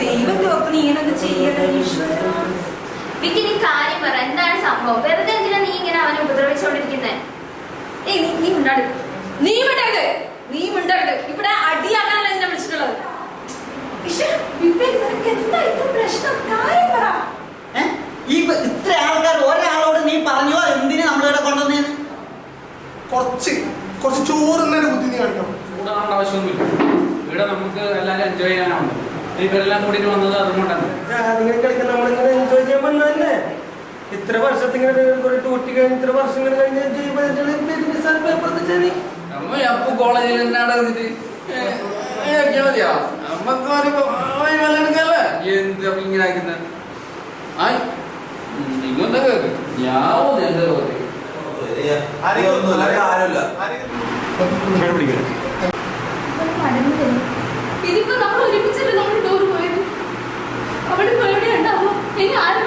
ദൈവത്തെ ഓർത്ത് നീ ഇങ്ങനെ ചെയ്യണ വിക്കി, നീ കാര്യം പറ, എന്താണ് സംഭവം? വെറുതെ എന്തിനാ നീ ഇങ്ങനെ അവനെ ഉപദ്രവിച്ചോണ്ടിരിക്കുന്നത്? നീ മിണ്ടരുത്, നീ മിണ്ടരുത്, നീ മിണ്ടരുത്. ഇവിടെ അടിയാക്കാനല്ല എന്നെ വിളിച്ചിട്ടുള്ളത്. എന്താ പ്രശ്നം? കാര്യം പറ. ഈ ഇത്ര ആൾക്കാർ ഒരാളോട് നീ പറഞ്ഞോ എന്തിന് നമ്മളിവിടെ കൊണ്ടുവന്നേന്ന്? കുറച്ച് ചോറുന്നതിന്റെ ബുദ്ധി നീ കാണിക്കണം. ചൂടാകേണ്ട ആവശ്യമൊന്നുമില്ല. ഇവിടെ നമുക്ക് എല്ലാവരും എൻജോയ് ചെയ്യാനാണ്. ഇവരെല്ലാം കൂടിയിട്ട് വന്നത് അതുകൊണ്ടാണ്. നിങ്ങൾ കളിക്കാൻ നമ്മളിങ്ങനെ എൻജോയ് ചെയ്യാൻ വന്നതല്ലേ? ഇത്ര വർഷത്തിങ്ങനെ ടൂട്ടി കഴിഞ്ഞ് ഇത്ര വർഷം ഇങ്ങനെ കഴിഞ്ഞ് നമ്മ അപ്പൊ കോളേജിൽ എന്നാണ് എന്നിട്ട് എന്ത് ഇങ്ങനെ ആക്കുന്നത്? നിങ്ങെന്താ കേക്ക് ഞാൻ എന്റെ ഇതിപ്പോ നമ്മൾ ഒരുമിച്ചല്ലേ നമ്മൾ ടൂർ പോയത്. അവിടെ എവിടെ ഉണ്ടാവോ? ഇനി ആരും